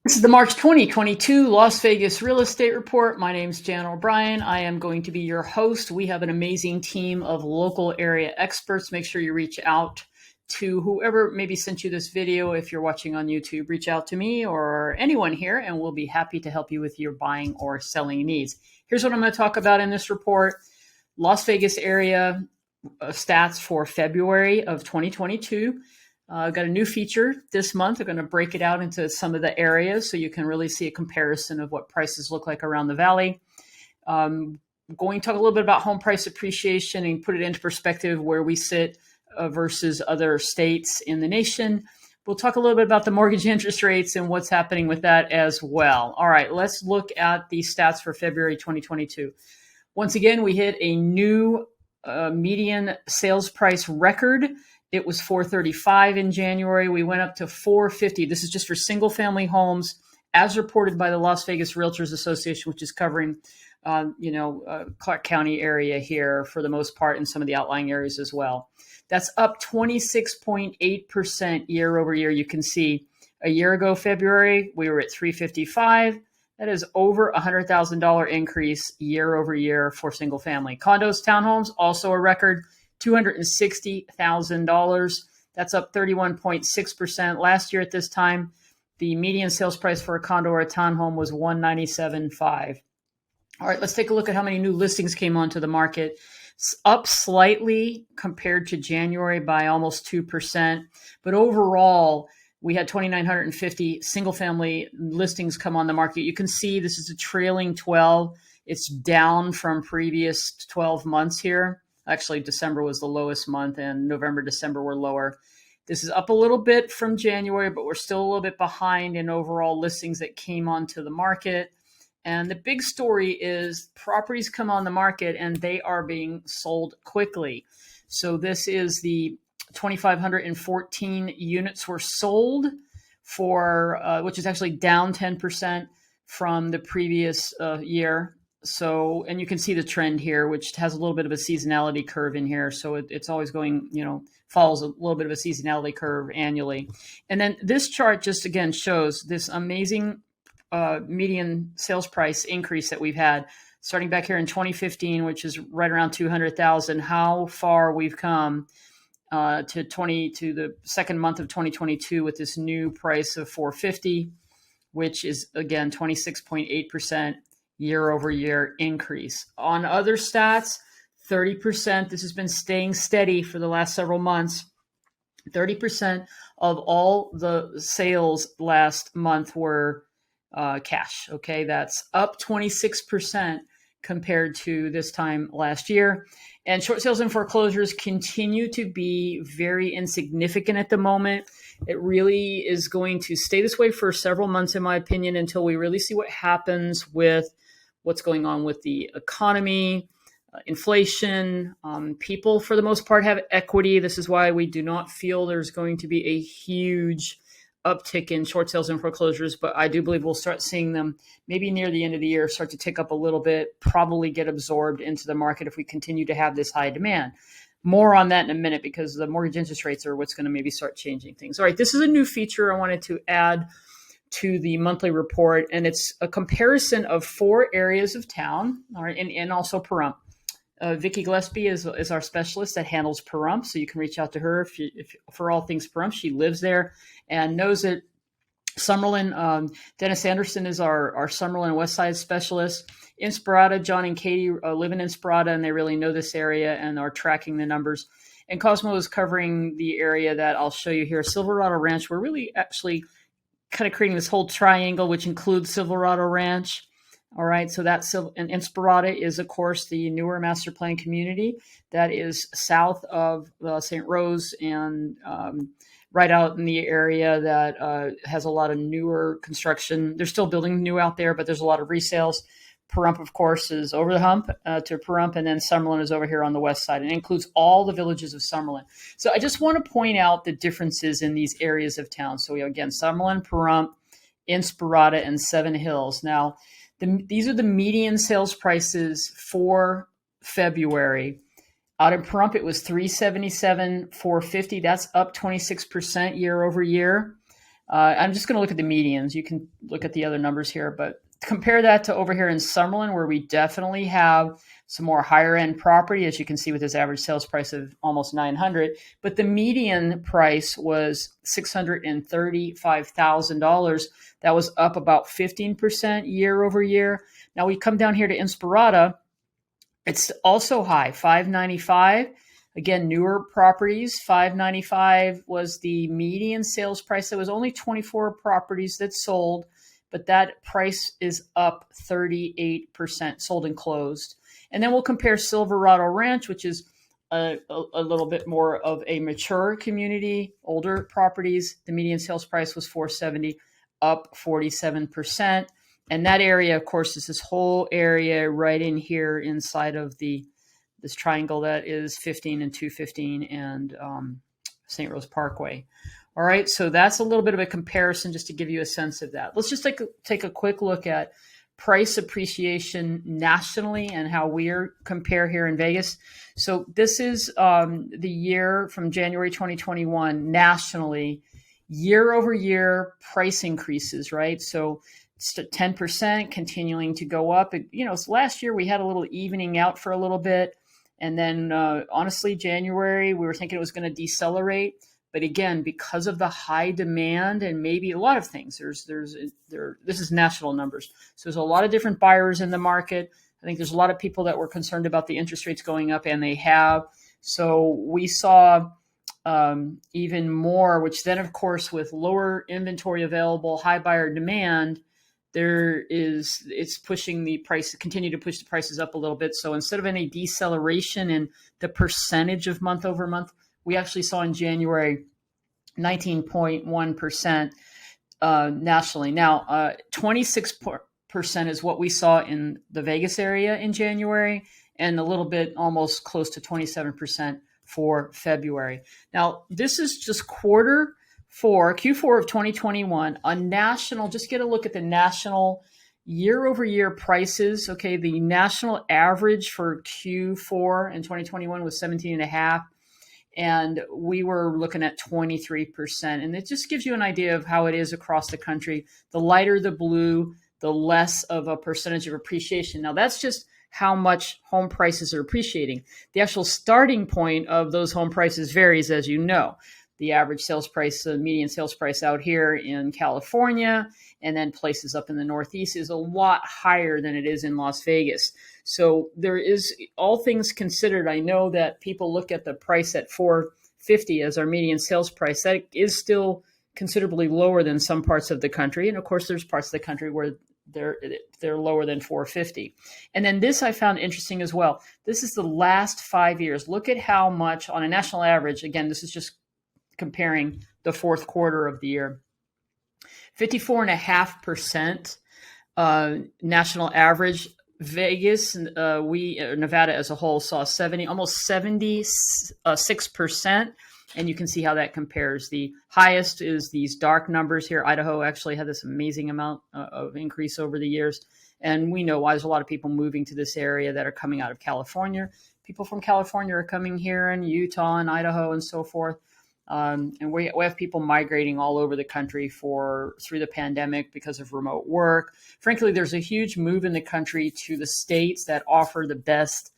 This is the March 2022 Las Vegas Real Estate Report. My name is Jan O'Brien. I am going to be your host. We have an amazing team of local area experts. Make sure you reach out to whoever maybe sent you this video. If you're watching on YouTube, reach out to me or anyone here, and we'll be happy to help you with your buying or selling needs. Here's what I'm going to talk about in this report. Las Vegas area stats for February of 2022. I've got a new feature this month. I'm going to break it out into some of the areas so you can really see a comparison of what prices look like around the valley. Going to talk a little bit about home price appreciation and put it into perspective where we sit versus other states in the nation. We'll talk a little bit about the mortgage interest rates and what's happening with that as well. All right, let's look at the stats for February 2022. Once again, we hit a new median sales price record. It was $435 in January. We went up to $450. This is just for single family homes as reported by the Las Vegas Realtors Association, which is covering, Clark County area here for the most part and some of the outlying areas as well. That's up 26.8% year over year. You can see a year ago, February, we were at $355. That is over $100,000 increase year over year for single family. Condos, townhomes, also a record. $260,000. That's up 31.6%. Last year at this time, the median sales price for a condo or a townhome was $197,500. All right, let's take a look at how many new listings came onto the market. It's up slightly compared to January by almost 2%. But overall, we had 2,950 single-family listings come on the market. You can see this is a trailing 12. It's down from previous 12 months here. Actually, December was the lowest month, and November, December were lower. This is up a little bit from January, but we're still a little bit behind in overall listings that came onto the market. And the big story is properties come on the market, and they are being sold quickly. So this is the 2,514 units were sold for, which is actually down 10% from the previous year. So, and you can see the trend here, which has a little bit of a seasonality curve in here. So it's always going, follows a little bit of a seasonality curve annually. And then this chart just again shows this amazing median sales price increase that we've had starting back here in 2015, which is right around 200,000, how far we've come to the second month of 2022 with this new price of 450, which is again 26.8% year over year increase. On other stats, 30%, this has been staying steady for the last several months. 30% of all the sales last month were cash. Okay, that's up 26% compared to this time last year. And short sales and foreclosures continue to be very insignificant at the moment. It really is going to stay this way for several months, in my opinion, until we really see what happens with what's going on with the economy, inflation. People, for the most part, have equity. This is why we do not feel there's going to be a huge uptick in short sales and foreclosures, but I do believe we'll start seeing them maybe near the end of the year start to tick up a little bit, probably get absorbed into the market if we continue to have this high demand. More on that in a minute because the mortgage interest rates are what's going to maybe start changing things. All right, this is a new feature I wanted to add to the monthly report, and it's a comparison of 4 areas of town, all right, and also Pahrump. Vicki Gillespie is our specialist that handles Pahrump, so you can reach out to her if for all things Pahrump. She lives there and knows it. Summerlin, Dennis Anderson is our Summerlin West Side specialist. Inspirada, John and Katie live in Inspirada, and they really know this area and are tracking the numbers. And Cosmo is covering the area that I'll show you here, Silverado Ranch. We're really actually kind of creating this whole triangle, which includes Silverado Ranch. All right, so that's and Inspirada is, of course, the newer master plan community that is south of St. Rose and right out in the area that has a lot of newer construction. They're still building new out there, but there's a lot of resales. Pahrump, of course, is over the hump to Pahrump, and then Summerlin is over here on the west side, and it includes all the villages of Summerlin. So I just want to point out the differences in these areas of town. So again, Summerlin, Pahrump, Inspirada, and Seven Hills. Now, these are the median sales prices for February. Out in Pahrump, it was $377,450. That's up 26% year over year. I'm just going to look at the medians. You can look at the other numbers here, but compare that to over here in Summerlin, where we definitely have some more higher end property, as you can see with this average sales price of almost 900. But the median price was $635,000. That was up about 15% year over year. Now we come down here to Inspirata. It's also high, 595. Again, newer properties, 595 was the median sales price. There was only 24 properties that sold, but that price is up 38%, sold and closed. And then we'll compare Silverado Ranch, which is a little bit more of a mature community, older properties. The median sales price was 470, up 47%. And that area, of course, is this whole area right in here inside of this triangle that is 15 and 215 and St. Rose Parkway. All right, so that's a little bit of a comparison just to give you a sense of that. Let's just take a quick look at price appreciation nationally and how we compare here in Vegas. So this is the year from January 2021 nationally, year over year price increases, right? So it's 10% continuing to go up. Last year we had a little evening out for a little bit. And then honestly, January, we were thinking it was going to decelerate. But again, because of the high demand and maybe a lot of things, this is national numbers. So there's a lot of different buyers in the market. I think there's a lot of people that were concerned about the interest rates going up, and they have. So we saw even more, which then, of course, with lower inventory available, high buyer demand, it's pushing the price, continue to push the prices up a little bit. So instead of any deceleration in the percentage of month over month, we actually saw in January 19.1% nationally. Now, 26% is what we saw in the Vegas area in January, and a little bit almost close to 27% for February. Now, this is just Q4 of 2021, a national, just get a look at the national year over year prices. Okay, the national average for Q4 in 2021 was 17.5, and we were looking at 23%. And it just gives you an idea of how it is across the country. The lighter the blue, the less of a percentage of appreciation. Now, that's just how much home prices are appreciating. The actual starting point of those home prices varies, as you know. The average sales price, the median sales price out here in California and then places up in the Northeast is a lot higher than it is in Las Vegas. So there is, all things considered, I know that people look at the price at $450 as our median sales price. That is still considerably lower than some parts of the country. And of course, there's parts of the country where they're lower than $450. And then this I found interesting as well. This is the last 5 years. Look at how much on a national average, again, this is just comparing the fourth quarter of the year, 54.5% national average. Vegas, Nevada as a whole saw almost 76%. And you can see how that compares. The highest is these dark numbers here. Idaho actually had this amazing amount of increase over the years. And we know why there's a lot of people moving to this area that are coming out of California. People from California are coming here in Utah and Idaho and so forth. And we have people migrating all over the country through the pandemic because of remote work. Frankly, there's a huge move in the country to the states that offer the best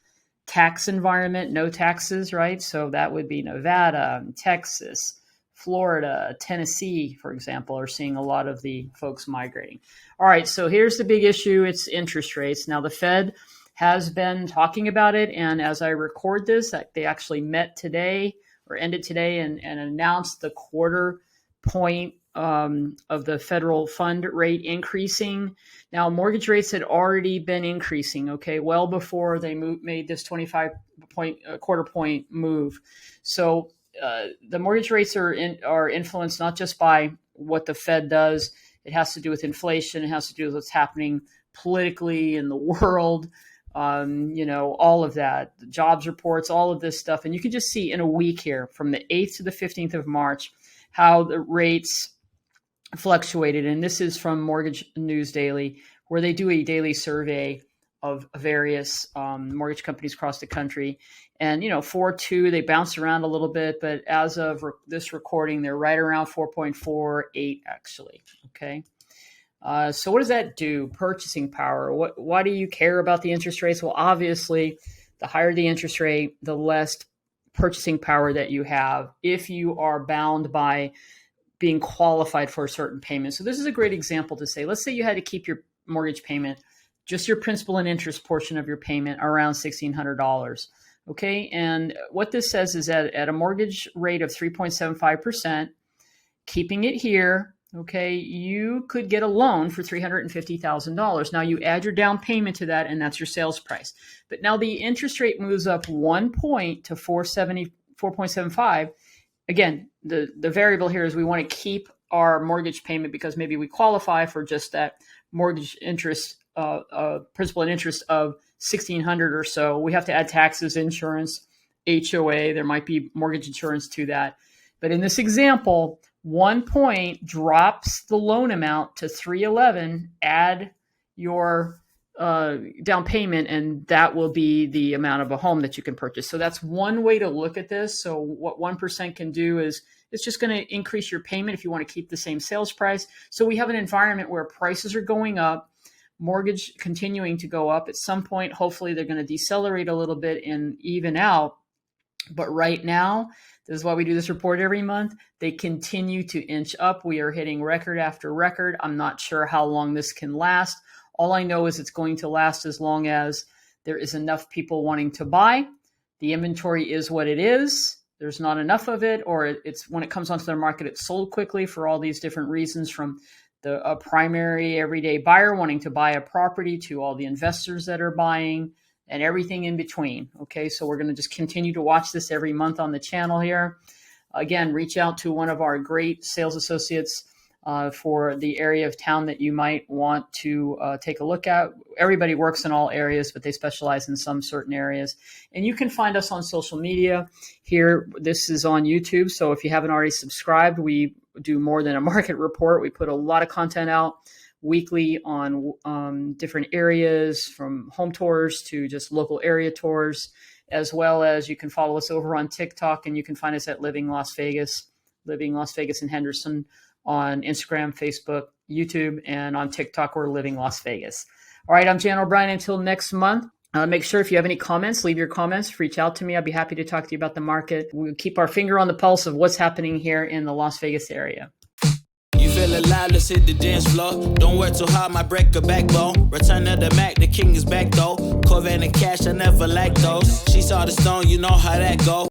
tax environment, no taxes, right? So that would be Nevada, Texas, Florida, Tennessee, for example, are seeing a lot of the folks migrating. All right, so here's the big issue. It's interest rates. Now, the Fed has been talking about it, and as I record this, they actually met today or ended today and announced the quarter point of the federal fund rate increasing. Now, mortgage rates had already been increasing, okay, well before they made this 25 quarter point move. So the mortgage rates are influenced not just by what the Fed does. It has to do with inflation. It has to do with what's happening politically in the world. All of that, the jobs reports, all of this stuff. And you can just see in a week here from the 8th to the 15th of March, how the rates fluctuated. And this is from Mortgage News Daily, where they do a daily survey of various mortgage companies across the country. And, 4.2, they bounce around a little bit, but as of this recording, they're right around 4.48 actually. Okay. So what does that do? Purchasing power. Why do you care about the interest rates? Well, obviously, the higher the interest rate, the less purchasing power that you have if you are bound by being qualified for a certain payment. So this is a great example to say, let's say you had to keep your mortgage payment, just your principal and interest portion of your payment, around $1,600. Okay. And what this says is that at a mortgage rate of 3.75%, keeping it here, okay, you could get a loan for $350,000. Now you add your down payment to that, and that's your sales price. But now the interest rate moves up 1 point to 4.75. Again, the variable here is we want to keep our mortgage payment because maybe we qualify for just that mortgage interest, principal and interest of $1,600 or so. We have to add taxes, insurance, HOA. There might be mortgage insurance to that. But in this example, 1 point drops the loan amount to $311. Add your down payment, and that will be the amount of a home that you can purchase. So that's one way to look at this. So what 1% can do is it's just going to increase your payment if you want to keep the same sales price. So we have an environment where prices are going up, mortgage continuing to go up. At some point, hopefully they're going to decelerate a little bit and even out. But right now, this is why we do this report every month. They continue to inch up. We are hitting record after record. I'm not sure how long this can last. All I know is it's going to last as long as there is enough people wanting to buy. The inventory is what it is. There's not enough of it, or it's when it comes onto the market, it's sold quickly for all these different reasons, from a primary everyday buyer wanting to buy a property to all the investors that are buying and everything in between. Okay, so we're going to just continue to watch this every month on the channel here. Again, reach out to one of our great sales associates for the area of town that you might want to take a look at. Everybody works in all areas, but they specialize in some certain areas. And you can find us on social media here. This is on YouTube. So if you haven't already subscribed, we do more than a market report. We put a lot of content out weekly on different areas, from home tours to just local area tours, as well as you can follow us over on TikTok, and you can find us at Living Las Vegas and Henderson on Instagram, Facebook, YouTube, and on TikTok, we're Living Las Vegas. All right, I'm Jan O'Brien. Until next month, make sure if you have any comments, leave your comments, reach out to me. I'd be happy to talk to you about the market. We'll keep our finger on the pulse of what's happening here in the Las Vegas area. You feel alive, let's hit the dance floor. Don't work too hard, might break a backbone. Return to the Mac, the king is back though. Corvette and cash, I never lack those. She saw the stone, you know how that go.